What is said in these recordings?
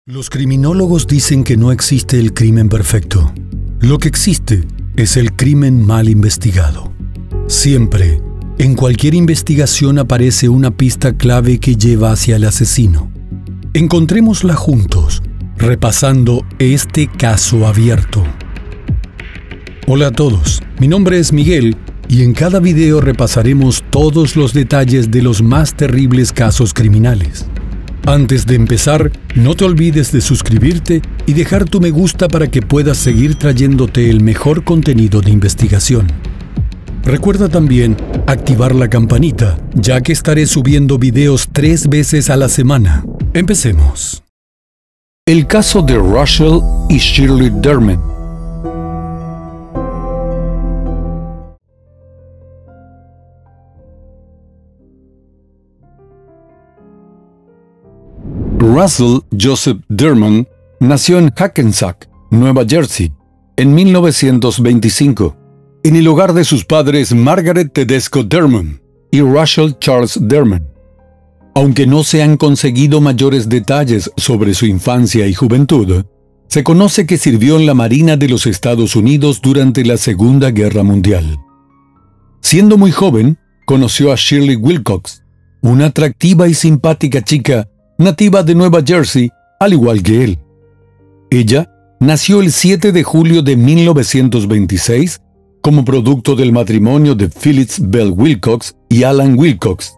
Los criminólogos dicen que no existe el crimen perfecto. Lo que existe es el crimen mal investigado. Siempre, en cualquier investigación aparece una pista clave que lleva hacia el asesino. Encontrémosla juntos, repasando este caso abierto. Hola a todos, mi nombre es Miguel y en cada video repasaremos todos los detalles de los más terribles casos criminales. Antes de empezar, no te olvides de suscribirte y dejar tu me gusta para que puedas seguir trayéndote el mejor contenido de investigación. Recuerda también activar la campanita, ya que estaré subiendo videos 3 veces a la semana. Empecemos. El caso de Russell y Shirley Derman. Russell Joseph Derman nació en Hackensack, Nueva Jersey, en 1925, en el hogar de sus padres Margaret Tedesco Derman y Russell Charles Derman. Aunque no se han conseguido mayores detalles sobre su infancia y juventud, se conoce que sirvió en la Marina de los Estados Unidos durante la Segunda Guerra Mundial. Siendo muy joven, conoció a Shirley Wilcox, una atractiva y simpática chica nativa de Nueva Jersey, al igual que él. Ella nació el 7 de julio de 1926 como producto del matrimonio de Phyllis Bell Wilcox y Alan Wilcox.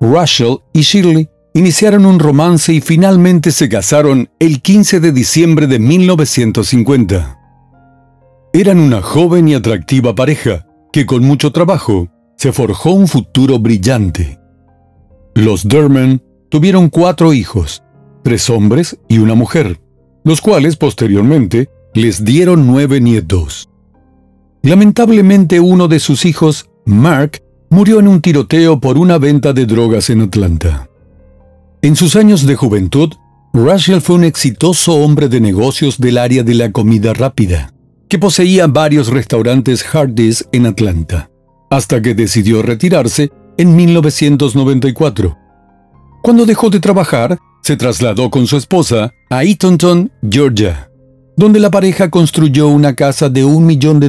Russell y Shirley iniciaron un romance y finalmente se casaron el 15 de diciembre de 1950. Eran una joven y atractiva pareja que con mucho trabajo se forjó un futuro brillante. Los Derman tuvieron 4 hijos, 3 hombres y una mujer, los cuales posteriormente les dieron 9 nietos. Lamentablemente uno de sus hijos, Mark, murió en un tiroteo por una venta de drogas en Atlanta. En sus años de juventud, Russell fue un exitoso hombre de negocios del área de la comida rápida, que poseía varios restaurantes Hardee's en Atlanta, hasta que decidió retirarse en 1994. Cuando dejó de trabajar, se trasladó con su esposa a Eatonton, Georgia, donde la pareja construyó una casa de $1 millón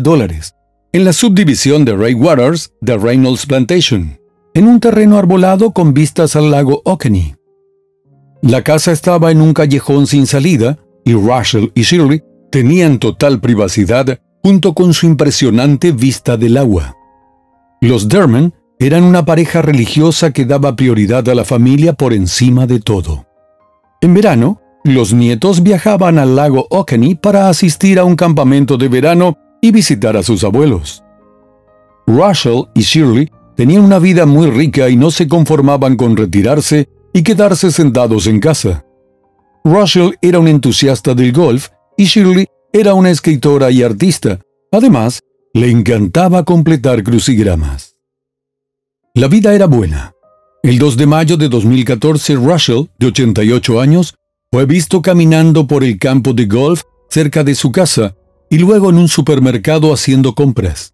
en la subdivisión de Ray Waters de Reynolds Plantation, en un terreno arbolado con vistas al lago Oconee. La casa estaba en un callejón sin salida y Russell y Shirley tenían total privacidad junto con su impresionante vista del agua. Los Derman eran una pareja religiosa que daba prioridad a la familia por encima de todo. En verano, los nietos viajaban al lago Oconee para asistir a un campamento de verano y visitar a sus abuelos. Russell y Shirley tenían una vida muy rica y no se conformaban con retirarse y quedarse sentados en casa. Russell era un entusiasta del golf y Shirley era una escritora y artista. Además, le encantaba completar crucigramas. La vida era buena. El 2 de mayo de 2014, Russell, de 88 años, fue visto caminando por el campo de golf cerca de su casa y luego en un supermercado haciendo compras.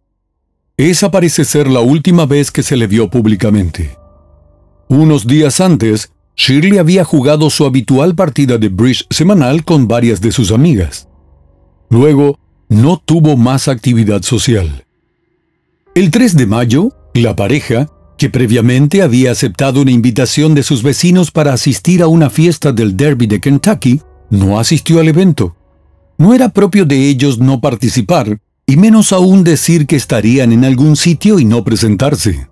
Esa parece ser la última vez que se le vio públicamente. Unos días antes, Shirley había jugado su habitual partida de bridge semanal con varias de sus amigas. Luego, no tuvo más actividad social. El 3 de mayo, la pareja, que previamente había aceptado una invitación de sus vecinos para asistir a una fiesta del Derby de Kentucky, no asistió al evento. No era propio de ellos no participar, y menos aún decir que estarían en algún sitio y no presentarse.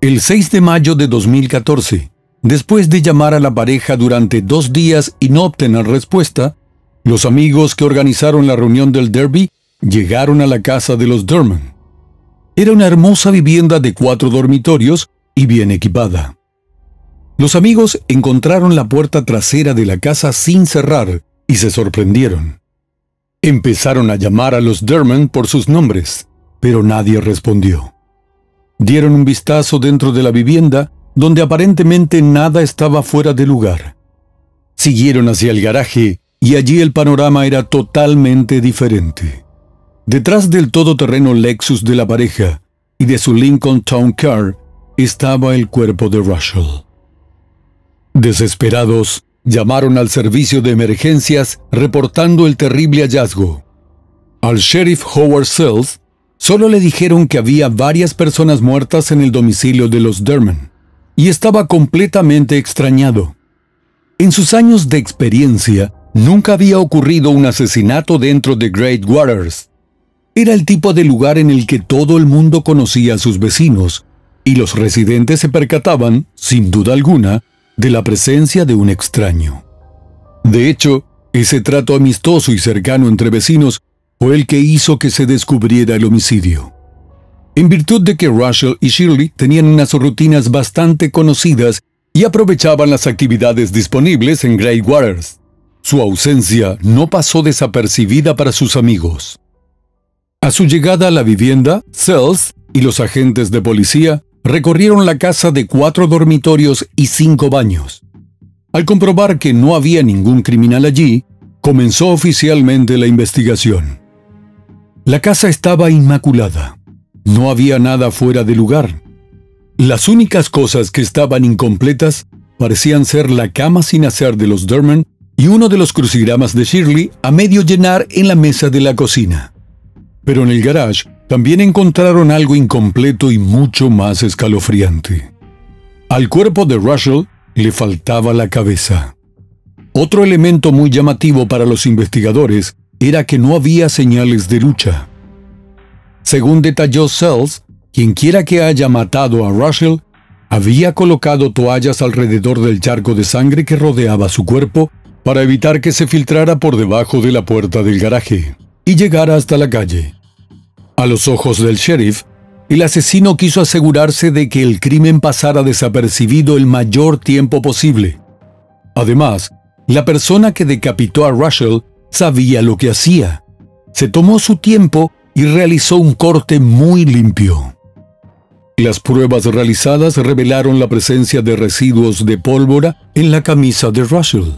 El 6 de mayo de 2014, después de llamar a la pareja durante 2 días y no obtener respuesta, los amigos que organizaron la reunión del Derby llegaron a la casa de los Derman. Era una hermosa vivienda de 4 dormitorios y bien equipada. Los amigos encontraron la puerta trasera de la casa sin cerrar y se sorprendieron. Empezaron a llamar a los Derman por sus nombres, pero nadie respondió. Dieron un vistazo dentro de la vivienda, donde aparentemente nada estaba fuera de lugar. Siguieron hacia el garaje y allí el panorama era totalmente diferente. Detrás del todoterreno Lexus de la pareja y de su Lincoln Town Car estaba el cuerpo de Russell. Desesperados, llamaron al servicio de emergencias reportando el terrible hallazgo. Al sheriff Howard Sells solo le dijeron que había varias personas muertas en el domicilio de los Derman, y estaba completamente extrañado. En sus años de experiencia, nunca había ocurrido un asesinato dentro de Great Waters. Era el tipo de lugar en el que todo el mundo conocía a sus vecinos, y los residentes se percataban, sin duda alguna, de la presencia de un extraño. De hecho, ese trato amistoso y cercano entre vecinos fue el que hizo que se descubriera el homicidio. En virtud de que Russell y Shirley tenían unas rutinas bastante conocidas y aprovechaban las actividades disponibles en Great Waters, su ausencia no pasó desapercibida para sus amigos. A su llegada a la vivienda, Sells y los agentes de policía recorrieron la casa de 4 dormitorios y 5 baños. Al comprobar que no había ningún criminal allí, comenzó oficialmente la investigación. La casa estaba inmaculada. No había nada fuera de lugar. Las únicas cosas que estaban incompletas parecían ser la cama sin hacer de los Derman y uno de los crucigramas de Shirley a medio llenar en la mesa de la cocina. Pero en el garage también encontraron algo incompleto y mucho más escalofriante. Al cuerpo de Russell le faltaba la cabeza. Otro elemento muy llamativo para los investigadores era que no había señales de lucha. Según detalló Sells, quienquiera que haya matado a Russell había colocado toallas alrededor del charco de sangre que rodeaba su cuerpo para evitar que se filtrara por debajo de la puerta del garaje y llegara hasta la calle. A los ojos del sheriff, el asesino quiso asegurarse de que el crimen pasara desapercibido el mayor tiempo posible. Además, la persona que decapitó a Russell sabía lo que hacía. Se tomó su tiempo y realizó un corte muy limpio. Las pruebas realizadas revelaron la presencia de residuos de pólvora en la camisa de Russell,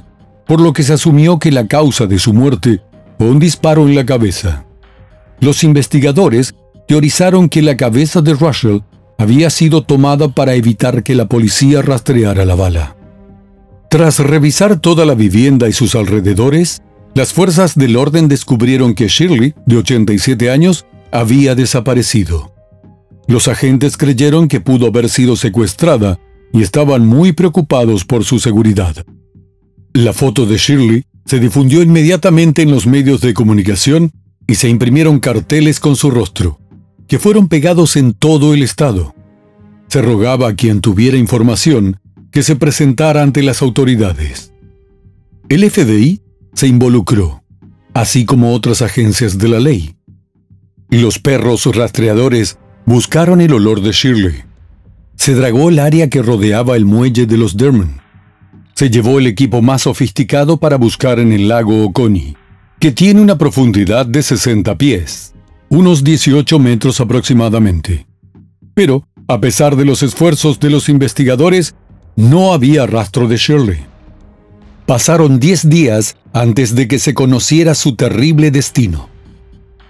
por lo que se asumió que la causa de su muerte fue un disparo en la cabeza. Los investigadores teorizaron que la cabeza de Russell había sido tomada para evitar que la policía rastreara la bala. Tras revisar toda la vivienda y sus alrededores, las fuerzas del orden descubrieron que Shirley, de 87 años, había desaparecido. Los agentes creyeron que pudo haber sido secuestrada y estaban muy preocupados por su seguridad. La foto de Shirley se difundió inmediatamente en los medios de comunicación y se imprimieron carteles con su rostro, que fueron pegados en todo el estado. Se rogaba a quien tuviera información que se presentara ante las autoridades. El FBI se involucró, así como otras agencias de la ley. Los perros rastreadores buscaron el olor de Shirley. Se dragó el área que rodeaba el muelle de los Derman. Se llevó el equipo más sofisticado para buscar en el lago Oconee, que tiene una profundidad de 60 pies, unos 18 metros aproximadamente. Pero, a pesar de los esfuerzos de los investigadores, no había rastro de Shirley. Pasaron 10 días antes de que se conociera su terrible destino.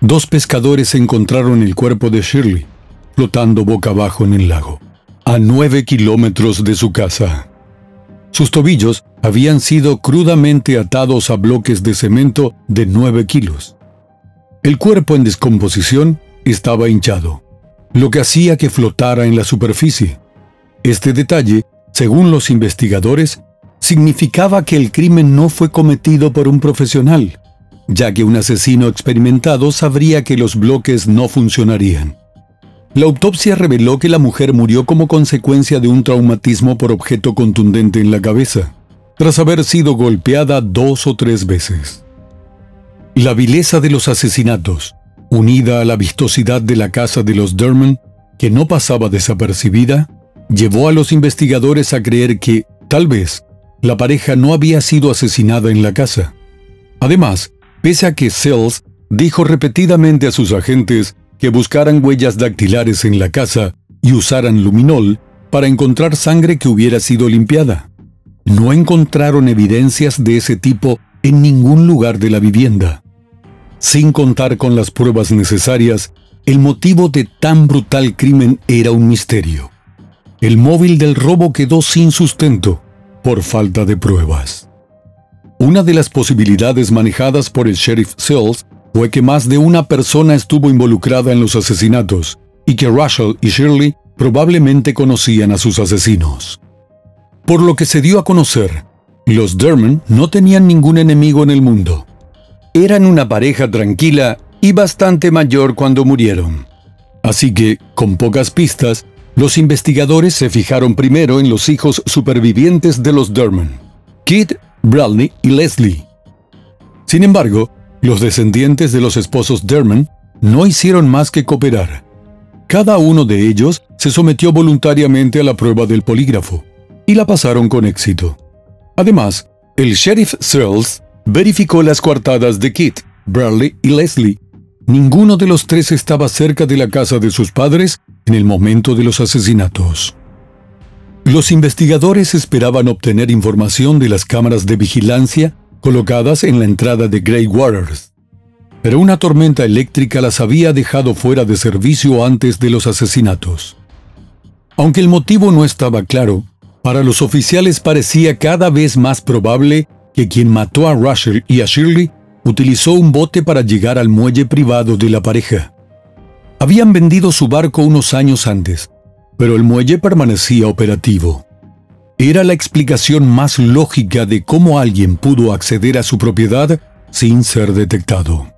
2 pescadores encontraron el cuerpo de Shirley, flotando boca abajo en el lago, a 9 kilómetros de su casa. Sus tobillos habían sido crudamente atados a bloques de cemento de 9 kilos. El cuerpo en descomposición estaba hinchado, lo que hacía que flotara en la superficie. Este detalle, según los investigadores, significaba que el crimen no fue cometido por un profesional, ya que un asesino experimentado sabría que los bloques no funcionarían. La autopsia reveló que la mujer murió como consecuencia de un traumatismo por objeto contundente en la cabeza, tras haber sido golpeada 2 o 3 veces. La vileza de los asesinatos, unida a la vistosidad de la casa de los Derman, que no pasaba desapercibida, llevó a los investigadores a creer que, tal vez, la pareja no había sido asesinada en la casa. Además, pese a que Sells dijo repetidamente a sus agentes que buscaran huellas dactilares en la casa y usaran luminol para encontrar sangre que hubiera sido limpiada, no encontraron evidencias de ese tipo en ningún lugar de la vivienda. Sin contar con las pruebas necesarias, el motivo de tan brutal crimen era un misterio. El móvil del robo quedó sin sustento por falta de pruebas. Una de las posibilidades manejadas por el sheriff Sells fue que más de una persona estuvo involucrada en los asesinatos y que Russell y Shirley probablemente conocían a sus asesinos. Por lo que se dio a conocer, los Derman no tenían ningún enemigo en el mundo. Eran una pareja tranquila y bastante mayor cuando murieron. Así que, con pocas pistas, los investigadores se fijaron primero en los hijos supervivientes de los Derman, Kit, Bradley y Leslie. Sin embargo, los descendientes de los esposos Derman no hicieron más que cooperar. Cada uno de ellos se sometió voluntariamente a la prueba del polígrafo y la pasaron con éxito. Además, el sheriff Searles verificó las coartadas de Kit, Bradley y Leslie. Ninguno de los tres estaba cerca de la casa de sus padres en el momento de los asesinatos. Los investigadores esperaban obtener información de las cámaras de vigilancia colocadas en la entrada de Grey Waters, pero una tormenta eléctrica las había dejado fuera de servicio antes de los asesinatos. Aunque el motivo no estaba claro, para los oficiales parecía cada vez más probable que quien mató a Russell y a Shirley utilizó un bote para llegar al muelle privado de la pareja. Habían vendido su barco unos años antes, pero el muelle permanecía operativo. Era la explicación más lógica de cómo alguien pudo acceder a su propiedad sin ser detectado.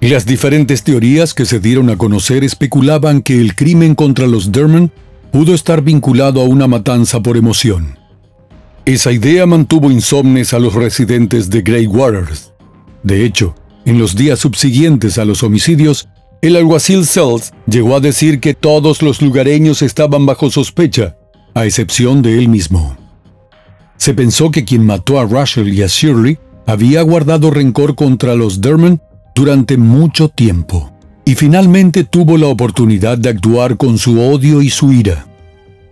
Las diferentes teorías que se dieron a conocer especulaban que el crimen contra los Derman pudo estar vinculado a una matanza por emoción. Esa idea mantuvo insomnes a los residentes de Grey Waters. De hecho, en los días subsiguientes a los homicidios, el alguacil Sells llegó a decir que todos los lugareños estaban bajo sospecha, a excepción de él mismo. Se pensó que quien mató a Russell y a Shirley había guardado rencor contra los Derman durante mucho tiempo, y finalmente tuvo la oportunidad de actuar con su odio y su ira.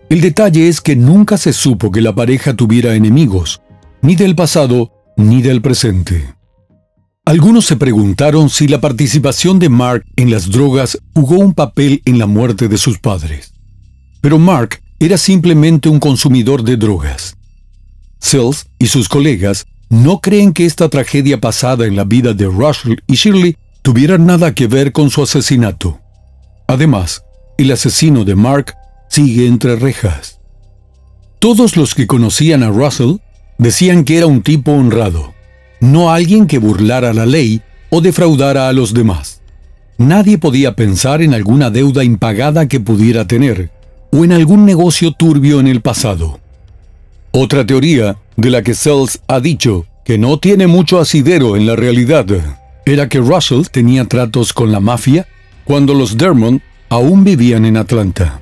El detalle es que nunca se supo que la pareja tuviera enemigos, ni del pasado ni del presente. Algunos se preguntaron si la participación de Mark en las drogas jugó un papel en la muerte de sus padres. Pero Mark era simplemente un consumidor de drogas. Sells y sus colegas no creen que esta tragedia pasada en la vida de Russell y Shirley tuviera nada que ver con su asesinato. Además, el asesino de Mark sigue entre rejas. Todos los que conocían a Russell decían que era un tipo honrado, no alguien que burlara la ley o defraudara a los demás. Nadie podía pensar en alguna deuda impagada que pudiera tener, o en algún negocio turbio en el pasado. Otra teoría, de la que Sells ha dicho que no tiene mucho asidero en la realidad, era que Russell tenía tratos con la mafia cuando los Dermont aún vivían en Atlanta.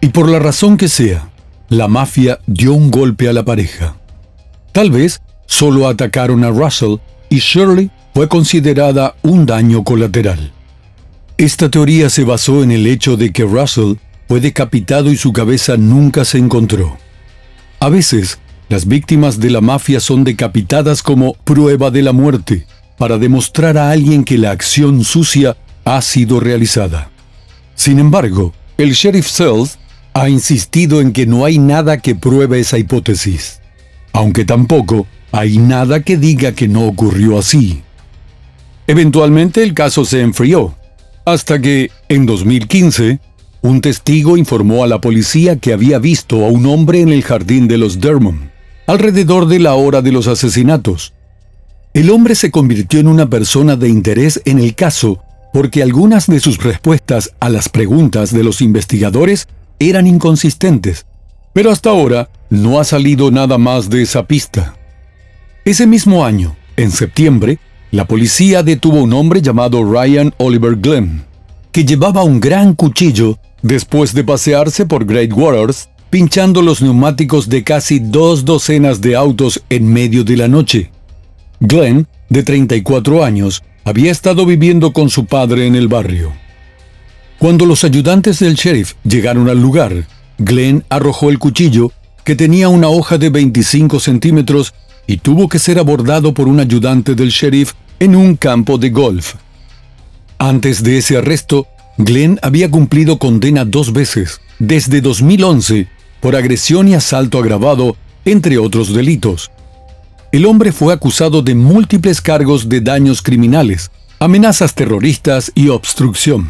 Y por la razón que sea, la mafia dio un golpe a la pareja. Tal vez solo atacaron a Russell y Shirley fue considerada un daño colateral. Esta teoría se basó en el hecho de que Russell fue decapitado y su cabeza nunca se encontró. A veces, las víctimas de la mafia son decapitadas como prueba de la muerte, para demostrar a alguien que la acción sucia ha sido realizada. Sin embargo, el sheriff Sells ha insistido en que no hay nada que pruebe esa hipótesis, aunque tampoco hay nada que diga que no ocurrió así. Eventualmente el caso se enfrió, hasta que, en 2015, un testigo informó a la policía que había visto a un hombre en el jardín de los Dermont, alrededor de la hora de los asesinatos. El hombre se convirtió en una persona de interés en el caso porque algunas de sus respuestas a las preguntas de los investigadores eran inconsistentes, pero hasta ahora no ha salido nada más de esa pista. Ese mismo año, en septiembre, la policía detuvo a un hombre llamado Ryan Oliver Glenn, que llevaba un gran cuchillo después de pasearse por Great Waters, pinchando los neumáticos de casi 2 docenas de autos en medio de la noche. Glenn, de 34 años, había estado viviendo con su padre en el barrio. Cuando los ayudantes del sheriff llegaron al lugar, Glenn arrojó el cuchillo, que tenía una hoja de 25 centímetros, y tuvo que ser abordado por un ayudante del sheriff en un campo de golf. Antes de ese arresto, Glenn había cumplido condena 2 veces, desde 2011, por agresión y asalto agravado, entre otros delitos. El hombre fue acusado de múltiples cargos de daños criminales, amenazas terroristas y obstrucción.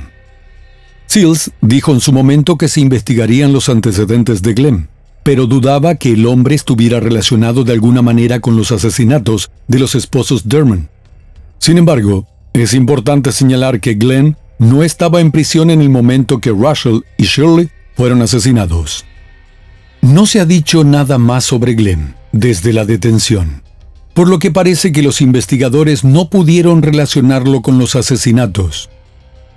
Sills dijo en su momento que se investigarían los antecedentes de Glenn, pero dudaba que el hombre estuviera relacionado de alguna manera con los asesinatos de los esposos Dermon. Sin embargo, es importante señalar que Glenn no estaba en prisión en el momento que Russell y Shirley fueron asesinados. No se ha dicho nada más sobre Glenn desde la detención, por lo que parece que los investigadores no pudieron relacionarlo con los asesinatos.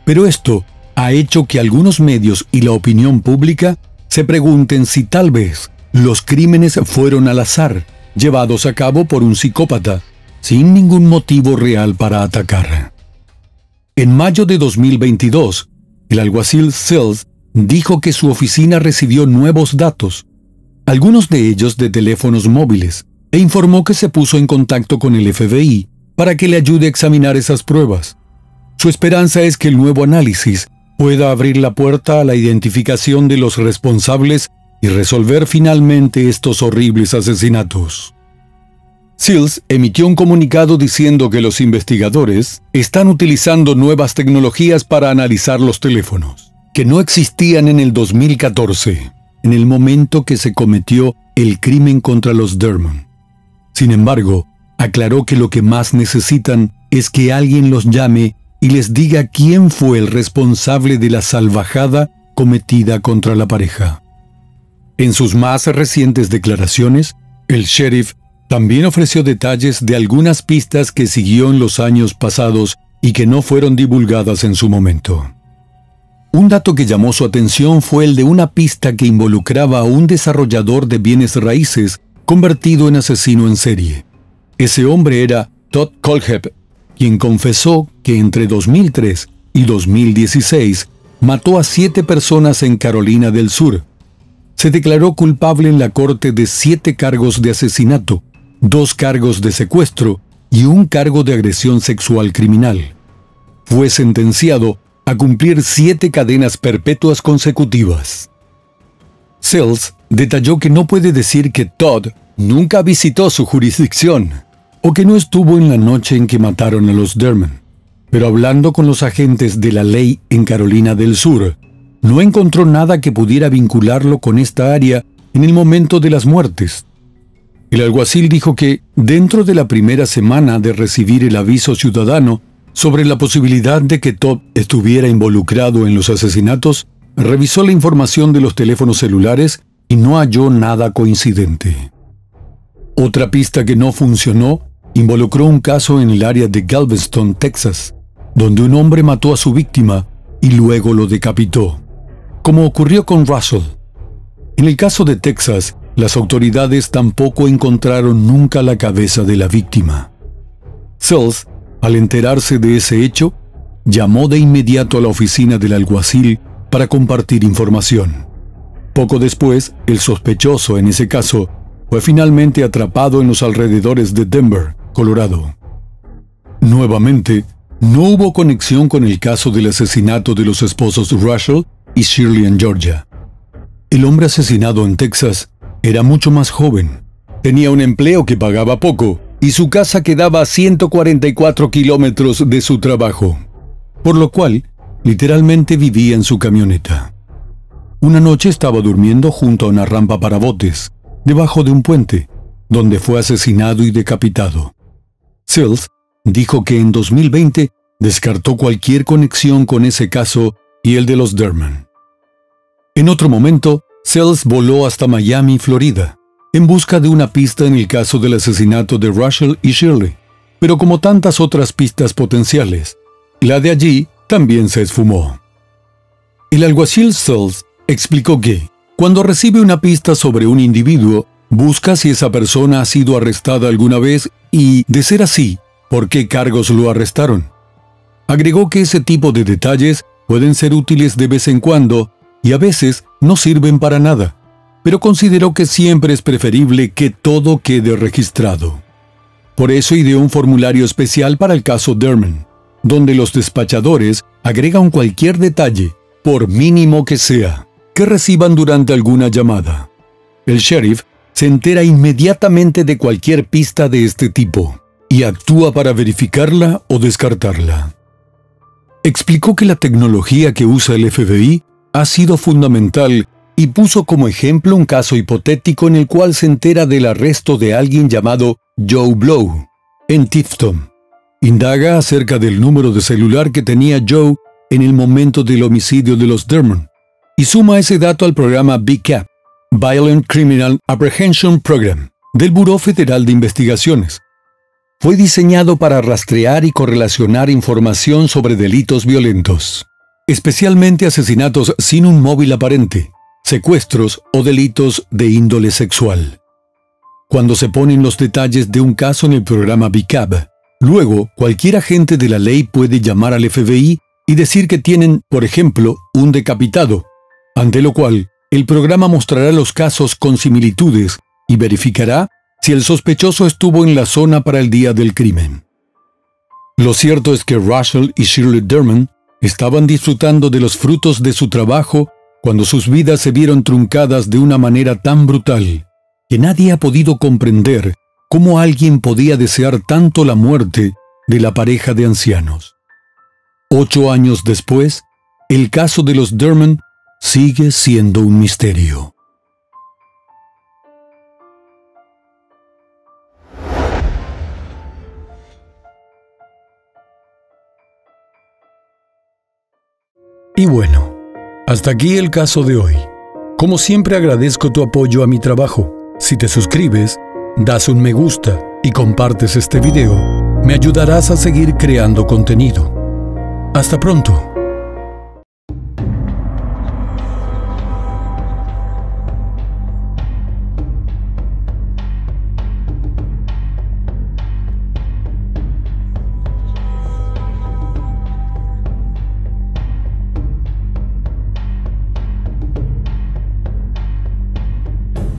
Pero esto ha hecho que algunos medios y la opinión pública se pregunten si tal vez los crímenes fueron al azar, llevados a cabo por un psicópata, sin ningún motivo real para atacar. En mayo de 2022, el alguacil Sills dijo que su oficina recibió nuevos datos, algunos de ellos de teléfonos móviles, e informó que se puso en contacto con el FBI para que le ayude a examinar esas pruebas. Su esperanza es que el nuevo análisis pueda abrir la puerta a la identificación de los responsables y resolver finalmente estos horribles asesinatos. Sills emitió un comunicado diciendo que los investigadores están utilizando nuevas tecnologías para analizar los teléfonos, que no existían en el 2014, en el momento que se cometió el crimen contra los Dermon. Sin embargo, aclaró que lo que más necesitan es que alguien los llame y les diga quién fue el responsable de la salvajada cometida contra la pareja. En sus más recientes declaraciones, el sheriff también ofreció detalles de algunas pistas que siguió en los años pasados y que no fueron divulgadas en su momento. Un dato que llamó su atención fue el de una pista que involucraba a un desarrollador de bienes raíces convertido en asesino en serie. Ese hombre era Todd Kohlhepp, quien confesó que entre 2003 y 2016 mató a 7 personas en Carolina del Sur. Se declaró culpable en la corte de 7 cargos de asesinato, 2 cargos de secuestro y un cargo de agresión sexual criminal. Fue sentenciado a cumplir 7 cadenas perpetuas consecutivas. Sills detalló que no puede decir que Todd nunca visitó su jurisdicción o que no estuvo en la noche en que mataron a los Dermon, pero hablando con los agentes de la ley en Carolina del Sur, no encontró nada que pudiera vincularlo con esta área en el momento de las muertes. El alguacil dijo que, dentro de la primera semana de recibir el aviso ciudadano sobre la posibilidad de que Todd estuviera involucrado en los asesinatos, revisó la información de los teléfonos celulares y no halló nada coincidente. Otra pista que no funcionó involucró un caso en el área de Galveston, Texas, donde un hombre mató a su víctima y luego lo decapitó, como ocurrió con Russell. En el caso de Texas, las autoridades tampoco encontraron nunca la cabeza de la víctima. Sills, al enterarse de ese hecho, llamó de inmediato a la oficina del alguacil para compartir información. Poco después, el sospechoso en ese caso fue finalmente atrapado en los alrededores de Denver, Colorado. Nuevamente, no hubo conexión con el caso del asesinato de los esposos Russell y Shirley en Georgia. El hombre asesinado en Texas era mucho más joven, tenía un empleo que pagaba poco y su casa quedaba a 144 kilómetros de su trabajo, por lo cual literalmente vivía en su camioneta. Una noche estaba durmiendo junto a una rampa para botes, debajo de un puente, donde fue asesinado y decapitado. Sills dijo que en 2020 descartó cualquier conexión con ese caso y el de los Dermon. En otro momento, Sills voló hasta Miami, Florida, en busca de una pista en el caso del asesinato de Russell y Shirley, pero como tantas otras pistas potenciales, la de allí también se esfumó. El alguacil Sills explicó que, cuando recibe una pista sobre un individuo, busca si esa persona ha sido arrestada alguna vez y, de ser así, por qué cargos lo arrestaron. Agregó que ese tipo de detalles pueden ser útiles de vez en cuando y a veces no sirven para nada, pero consideró que siempre es preferible que todo quede registrado. Por eso ideó un formulario especial para el caso Dermon, donde los despachadores agregan cualquier detalle, por mínimo que sea, que reciban durante alguna llamada. El sheriff se entera inmediatamente de cualquier pista de este tipo y actúa para verificarla o descartarla. Explicó que la tecnología que usa el FBI ha sido fundamental y puso como ejemplo un caso hipotético en el cual se entera del arresto de alguien llamado Joe Blow en Tifton. Indaga acerca del número de celular que tenía Joe en el momento del homicidio de los Dermon y suma ese dato al programa VCAP, Violent Criminal Apprehension Program, del Buró Federal de Investigaciones. Fue diseñado para rastrear y correlacionar información sobre delitos violentos, especialmente asesinatos sin un móvil aparente, secuestros o delitos de índole sexual. Cuando se ponen los detalles de un caso en el programa VCAP, luego cualquier agente de la ley puede llamar al FBI y decir que tienen, por ejemplo, un decapitado, ante lo cual el programa mostrará los casos con similitudes y verificará si el sospechoso estuvo en la zona para el día del crimen. Lo cierto es que Russell y Shirley Dermon estaban disfrutando de los frutos de su trabajo cuando sus vidas se vieron truncadas de una manera tan brutal que nadie ha podido comprender cómo alguien podía desear tanto la muerte de la pareja de ancianos. 8 años después, el caso de los Dermon sigue siendo un misterio. Y bueno, hasta aquí el caso de hoy. Como siempre agradezco tu apoyo a mi trabajo. Si te suscribes, das un me gusta y compartes este video, me ayudarás a seguir creando contenido. Hasta pronto.